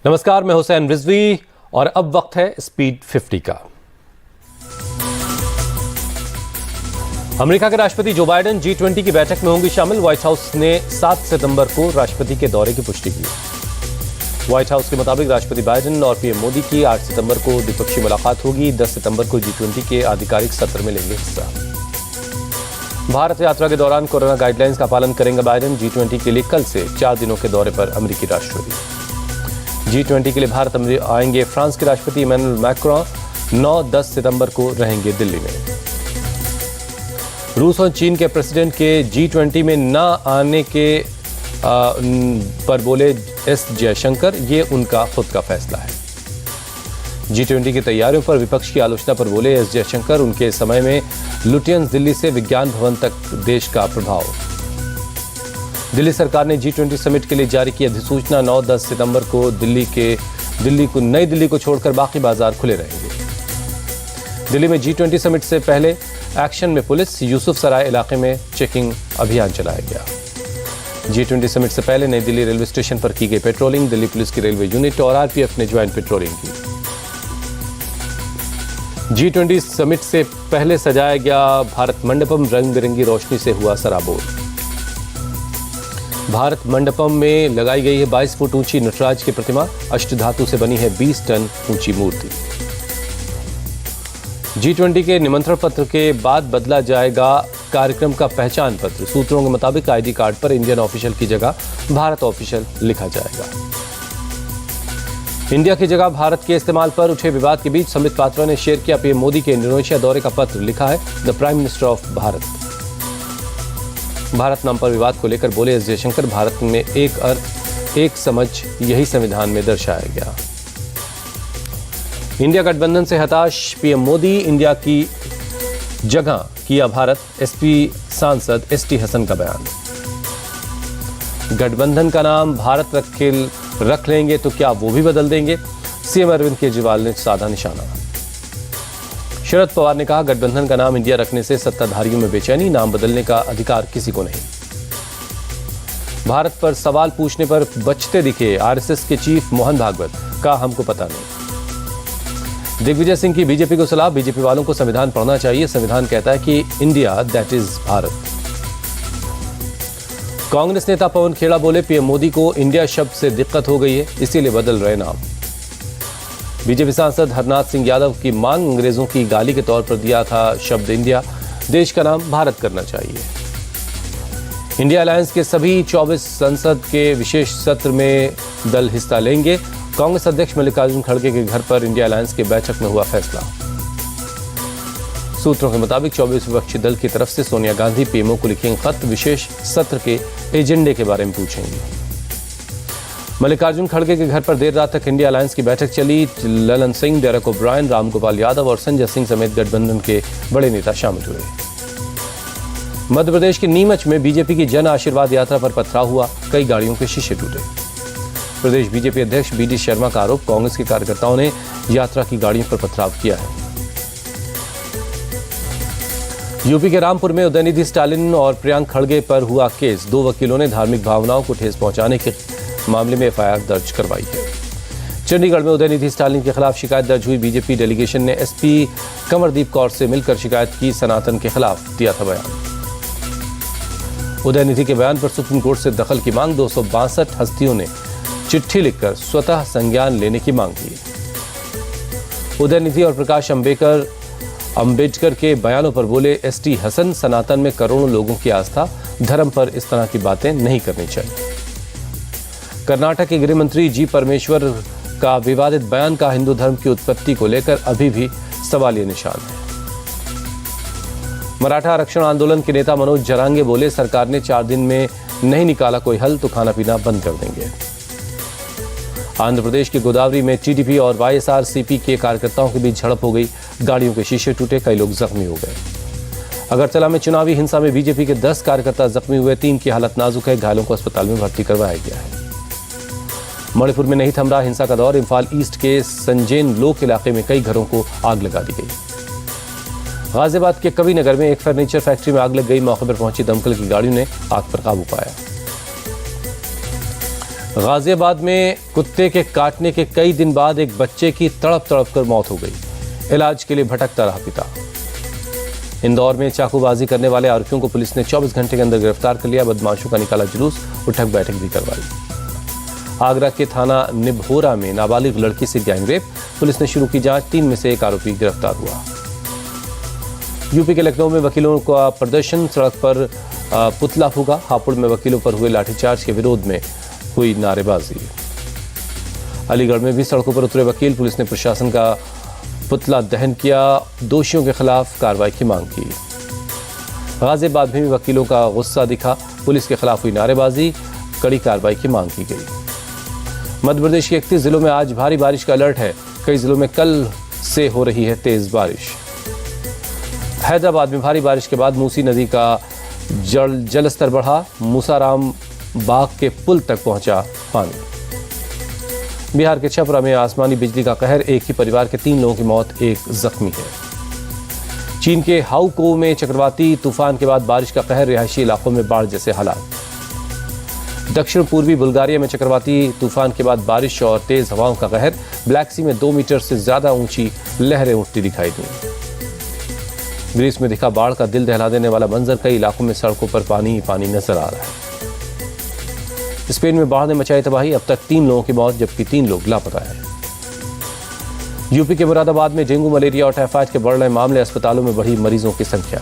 नमस्कार, मैं हुसैन रिजवी और अब वक्त है स्पीड 50 का। अमेरिका के राष्ट्रपति जो बाइडेन G20 की बैठक में होंगे शामिल। व्हाइट हाउस ने 7 सितंबर को राष्ट्रपति के दौरे की पुष्टि की। व्हाइट हाउस के मुताबिक राष्ट्रपति बाइडेन और पीएम मोदी की 8 सितंबर को द्विपक्षीय मुलाकात होगी। 10 सितंबर को G20 के आधिकारिक सत्र में लेंगे हिस्सा। भारत यात्रा के दौरान कोरोना गाइडलाइंस का पालन करेंगे बाइडेन। G20 के लिए कल से 4 दिनों के दौरे पर अमेरिकी राष्ट्रपति। G20 के लिए भारत आएंगे फ्रांस के राष्ट्रपति इमैनुअल मैक्रों। 9-10 सितंबर को रहेंगे दिल्ली में। रूस और चीन के प्रेसिडेंट के G20 में न आने के पर बोले एस जयशंकर, ये उनका खुद का फैसला है। G20 की तैयारियों पर विपक्ष की आलोचना पर बोले एस जयशंकर, उनके समय में लुटियंस दिल्ली से विज्ञान भवन तक देश का प्रभाव। दिल्ली सरकार ने G20 समिट के लिए जारी की अधिसूचना। 9-10 सितंबर को नई दिल्ली को छोड़कर बाकी बाजार खुले रहेंगे। दिल्ली में G20 समिट से पहले एक्शन में पुलिस। यूसुफ सराय इलाके में चेकिंग अभियान चलाया गया। G20 समिट से पहले नई दिल्ली रेलवे स्टेशन पर की गई पेट्रोलिंग। दिल्ली पुलिस की रेलवे यूनिट और आरपीएफ ने ज्वाइंट पेट्रोलिंग की। G20 समिट से पहले सजाया गया भारत मंडपम रंग बिरंगी रोशनी से हुआ सराबोर। भारत मंडपम में लगाई गई है 22 फुट ऊंची नटराज की प्रतिमा। अष्टधातु से बनी है 20 टन ऊंची मूर्ति। G20 के निमंत्रण पत्र के बाद बदला जाएगा कार्यक्रम का पहचान पत्र। सूत्रों के मुताबिक आईडी कार्ड पर इंडियन ऑफिशियल की जगह भारत ऑफिशियल लिखा जाएगा। इंडिया की जगह भारत के इस्तेमाल पर उठे विवाद के बीच संबित पात्रा ने शेयर किया पीएम मोदी के इंडोनेशिया दौरे का पत्र। लिखा है the prime minister of Bharat. Bharat नाम पर विवाद को लेकर बोले एस जयशंकर, भारत में एक अर्थ एक समझ, यही संविधान में दर्शाया गया। इंडिया गठबंधन से हताश पीएम मोदी, इंडिया की जगह किया भारत। एसपी सांसद एसटी हसन का बयान। गठबंधन का नाम भारत रख लेंगे तो क्या वो भी बदल देंगे? सीएम अरविंद केजरीवाल ने साधा निशाना। शरद पवार ने कहा, गठबंधन का नाम इंडिया रखने से सत्ताधारियों में बेचैनी, नाम बदलने का अधिकार किसी को नहीं। भारत पर सवाल पूछने पर बचते दिखे आरएसएस के चीफ मोहन भागवत, का हमको पता नहीं। दिग्विजय सिंह की बीजेपी को सलाह, बीजेपी वालों को संविधान पढ़ना चाहिए। संविधान कहता है कि India that is Bharat. Congress नेता पवन खेड़ा बोले, पीएम मोदी को इंडिया शब्द से दिक्कत हो गई है, इसीलिए बदल रहे नाम। बीजेपी सांसद हरनाथ सिंह यादव की मांग, अंग्रेजों की गाली के तौर पर दिया था शब्द इंडिया, देश का नाम भारत करना चाहिए। इंडिया अलायंस के सभी 24 संसद के विशेष सत्र में दल हिस्सा लेंगे। कांग्रेस अध्यक्ष मल्लिकार्जुन खड़गे के घर पर इंडिया अलायंस की बैठक में हुआ फैसला। सूत्रों के मुताबिक 24 विपक्षी दल की तरफ से सोनिया गांधी पीएमओ को लिखेंगे खत, विशेष सत्र के एजेंडे के बारे में पूछेंगे। मल्लिकार्जुन खड़गे के घर पर देर रात तक इंडिया अलायंस की बैठक चली। ललन सिंह, डेरेक ओब्रायन, रामगोपाल यादव और संजय सिंह समेत गठबंधन के बड़े नेता शामिल हुए। मध्य प्रदेश के नीमच में बीजेपी की जन आशीर्वाद यात्रा पर पथराव हुआ, कई गाड़ियों के शीशे टूटे। प्रदेश बीजेपी अध्यक्ष बीडी शर्मा का आरोप, कांग्रेस के कार्यकर्ताओं ने यात्रा की गाड़ियों पर पथराव किया है। यूपी के रामपुर में उदयनिधि स्टालिन और प्रियंक खड़गे पर हुआ केस। 2 वकीलों ने धार्मिक भावनाओं को ठेस पहुंचाने के मामले में एफआईआर दर्ज करवाई है। चंडीगढ़ में उदयनिधि स्टालिन के खिलाफ शिकायत दर्ज हुई। बीजेपी डेलीगेशन ने एसपी कंवरदीप कौर से मिलकर शिकायत की। सनातन के खिलाफ दिया था बयान। उदयनिधि के बयान पर सुप्रीम कोर्ट से दखल की मांग। 262 हस्तियों ने चिट्ठी लिखकर स्वतः संज्ञान लेने की मांग की। उदयनिधि और प्रकाश अंबेडकर के बयानों पर बोले एसटी हसन, सनातन में करोड़ों लोगों की आस्था, धर्म पर इस तरह की बातें नहीं करनी चाहिए। कर्नाटक के गृह मंत्री जी परमेश्वर का विवादित बयान का हिंदू धर्म की उत्पत्ति को लेकर अभी भी सवालिया निशान है। मराठा आरक्षण आंदोलन के नेता मनोज जरांगे बोले, सरकार ने 4 दिन में नहीं निकाला कोई हल तो खाना पीना बंद कर देंगे। आंध्र प्रदेश के गोदावरी में टीडीपी और वाईएसआरसीपी के कार्यकर्ताओं के बीच झड़प हो गई। गाड़ियों के शीशे टूटे, कई लोग जख्मी हो गए। अगरतला में चुनावी हिंसा में बीजेपी के 10 कार्यकर्ता जख्मी हुए। 3 की हालत नाजुक है, घायलों को अस्पताल में भर्ती करवाया गया है। मणिपुर में नहीं थम रहा हिंसा का दौर। इम्फाल ईस्ट के संजेन लोक इलाके में कई घरों को आग लगा दी गई। गाजियाबाद के कविनगर में एक फर्नीचर फैक्ट्री में आग लग गई। मौके पर पहुंची दमकल की गाड़ियों ने आग पर काबू पाया। गाजियाबाद में कुत्ते के काटने के कई दिन बाद एक बच्चे की तड़प तड़प कर मौत हो गई। इलाज के लिए भटकता रहा पिता। इंदौर में चाकूबाजी करने वाले आरोपियों को पुलिस ने 24 घंटे के अंदर गिरफ्तार कर लिया। बदमाशों का निकाला जुलूस, उठक बैठक भी करवाई। आगरा के थाना निभोरा में नाबालिग लड़की से गैंगरेप, पुलिस ने शुरू की जांच। 3 में से एक आरोपी गिरफ्तार हुआ। यूपी के लखनऊ में वकीलों का प्रदर्शन, सड़क पर पुतला फूका। हापुड़ में वकीलों पर हुए लाठीचार्ज के विरोध में हुई नारेबाजी। अलीगढ़ में भी सड़कों पर उतरे वकील, पुलिस ने प्रशासन का पुतला दहन किया। दोषियों के खिलाफ कार्रवाई की मांग की। गाजियाबाद में भी वकीलों का गुस्सा दिखा, पुलिस के खिलाफ हुई नारेबाजी, कड़ी कार्रवाई की मांग की गई। मध्य प्रदेश के 31 जिलों में आज भारी बारिश का अलर्ट है। कई जिलों में कल से हो रही है तेज बारिश। हैदराबाद में भारी बारिश के बाद मूसी नदी का जलस्तर बढ़ा। मूसाराम बाग के पुल तक पहुंचा पानी। बिहार के छपरा में आसमानी बिजली का कहर, एक ही परिवार के 3 लोगों की मौत, 1 जख्मी है। चीन के हाउको में चक्रवाती तूफान के बाद बारिश का कहर, रिहायशी इलाकों में बाढ़ जैसे हालात। दक्षिण पूर्वी बुल्गारिया में चक्रवाती तूफान के बाद बारिश और तेज हवाओं का कहर, ब्लैक सी में 2 मीटर से ज्यादा ऊंची लहरें उठती दिखाई दी। ग्रीस में दिखा बाढ़ का दिल दहला देने वाला मंजर, कई इलाकों में सड़कों पर पानी ही पानी नजर आ रहा है। स्पेन में बाढ़ ने मचाई तबाही, अब तक 3 लोगों की मौत जबकि 3 लोग लापता हैं। यूपी के मुरादाबाद में डेंगू, मलेरिया और टाइफाइड के बढ़ रहे मामले, अस्पतालों में बढ़ी मरीजों की संख्या।